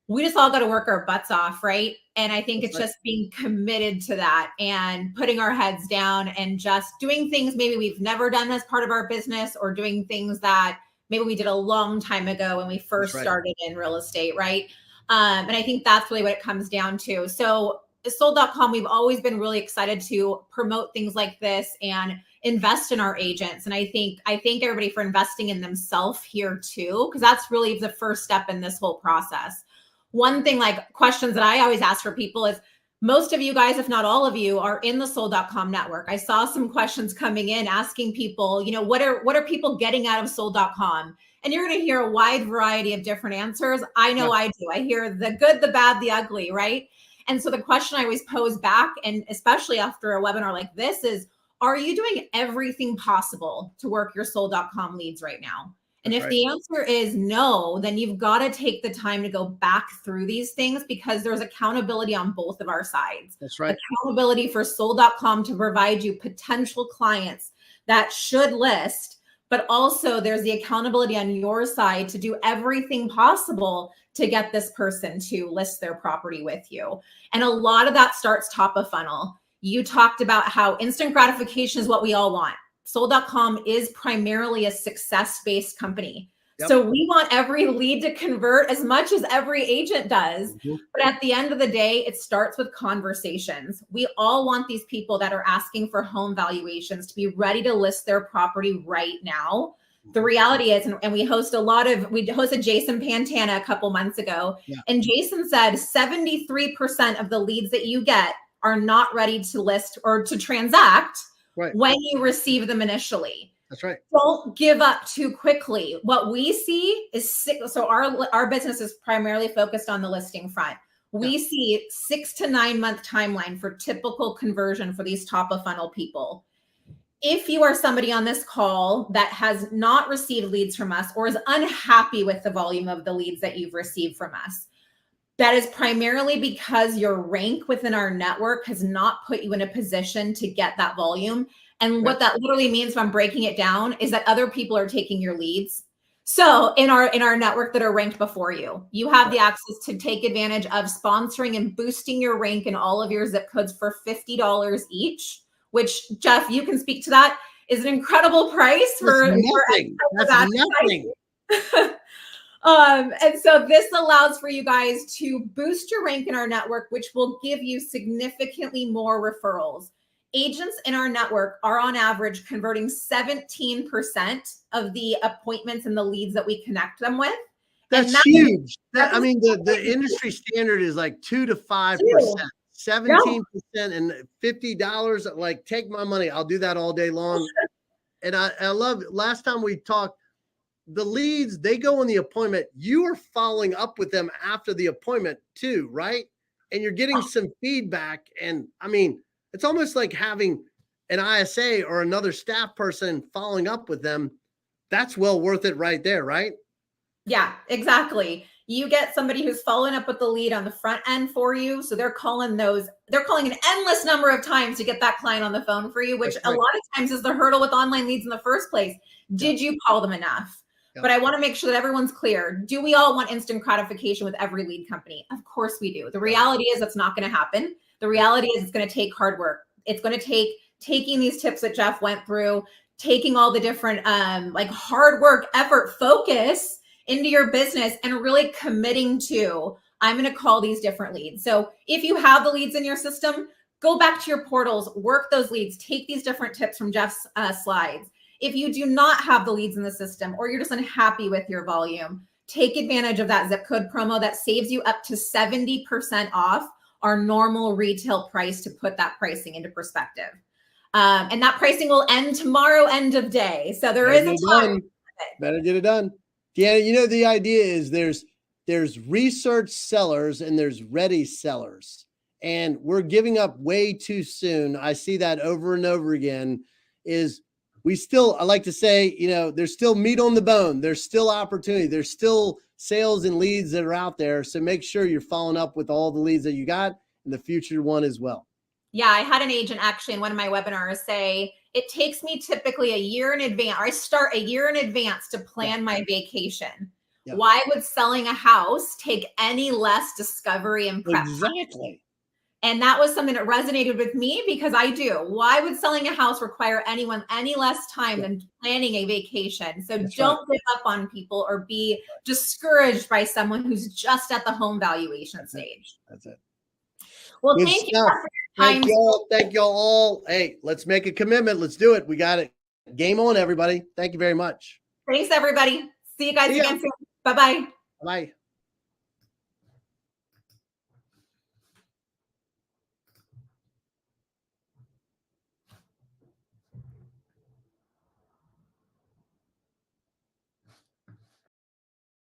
Speaker 3: we just all got to work our butts off, right? And I think it's just being committed to that and putting our heads down and just doing things maybe we've never done as part of our business, or doing things that maybe we did a long time ago when we first started in real estate, right? And I think that's really what it comes down to. So Sold.com, we've always been really excited to promote things like this and invest in our agents. And I thank everybody for investing in themselves here too, because that's really the first step in this whole process. One thing, like questions that I always ask for people is, most of you guys, if not all of you, are in the Sold.com network. I saw some questions coming in asking people, you know, what are people getting out of Sold.com? And you're going to hear a wide variety of different answers. I know I do. I hear the good, the bad, the ugly, right? And so the question I always pose back, and especially after a webinar like this, is, are you doing everything possible to work your Sold.com leads right now? And if the answer is no, then you've got to take the time to go back through these things, because there's accountability on both of our sides.
Speaker 2: That's right.
Speaker 3: Accountability for Sold.com to provide you potential clients that should list, but also there's the accountability on your side to do everything possible to get this person to list their property with you. And a lot of that starts top of funnel. You talked about how instant gratification is what we all want. Sold.com is primarily a success-based company. Yep. So we want every lead to convert as much as every agent does. Mm-hmm. But at the end of the day, it starts with conversations. We all want these people that are asking for home valuations to be ready to list their property right now. The reality is, and we hosted Jason Pantana a couple months ago, and Jason said 73% of the leads that you get are not ready to list or to transact when you receive them initially.
Speaker 2: That's right.
Speaker 3: Don't give up too quickly. What we see is so our business is primarily focused on the listing front. We see 6 to 9 month timeline for typical conversion for these top of funnel people. If you are somebody on this call that has not received leads from us, or is unhappy with the volume of the leads that you've received from us, that is primarily because your rank within our network has not put you in a position to get that volume. And what that literally means, if I'm breaking it down, is that other people are taking your leads. So in our network that are ranked before you, you have the access to take advantage of sponsoring and boosting your rank in all of your zip codes for $50 each, which, Jeff, you can speak to that, is an incredible price for
Speaker 2: nothing. That's nothing.
Speaker 3: And so this allows for you guys to boost your rank in our network, which will give you significantly more referrals. Agents in our network are on average converting 17% of the appointments and the leads that we connect them with.
Speaker 2: That's huge. I mean, the industry standard is like 2 to 5%, 17% and $50. Like, take my money. I'll do that all day long. And I love it. Last time we talked, the leads, they go in the appointment. You are following up with them after the appointment too, right? And you're getting some feedback. And I mean, it's almost like having an ISA or another staff person following up with them. That's well worth it right there, right?
Speaker 3: Yeah, exactly. You get somebody who's following up with the lead on the front end for you. So they're calling an endless number of times to get that client on the phone for you, which a lot of times is the hurdle with online leads in the first place. Did you call them enough? But I want to make sure that everyone's clear. Do we all want instant gratification with every lead company? Of course we do. The reality is that's not going to happen. The reality is it's going to take hard work. It's going to take taking these tips that Jeff went through, taking all the different like hard work, effort, focus into your business and really committing to, I'm going to call these different leads. So if you have the leads in your system, go back to your portals, work those leads, take these different tips from Jeff's slides. If you do not have the leads in the system or you're just unhappy with your volume, take advantage of that zip code promo that saves you up to 70% off our normal retail price to put that pricing into perspective. And that pricing will end tomorrow, end of day. So there is a time.
Speaker 2: Better get it done. Yeah, you know, the idea is there's research sellers and there's ready sellers. And we're giving up way too soon. I see that over and over again. I like to say, you know, there's still meat on the bone. There's still opportunity. There's still sales and leads that are out there. So make sure you're following up with all the leads that you got and the future one as well.
Speaker 3: Yeah, I had an agent actually in one of my webinars say, it takes me typically a year in advance, or I start a year in advance to plan my vacation. Yep. Why would selling a house take any less discovery and prep?
Speaker 2: Exactly.
Speaker 3: And that was something that resonated with me because I do. Why would selling a house require anyone any less time than planning a vacation? So don't give up on people or be discouraged by someone who's just at the home valuation stage.
Speaker 2: That's it.
Speaker 3: Well, thank you for your time.
Speaker 2: Thank y'all all. Hey, let's make a commitment. Let's do it. We got it. Game on, everybody. Thank you very much.
Speaker 3: Thanks, everybody. See you guys again soon. Bye-bye.
Speaker 2: Bye.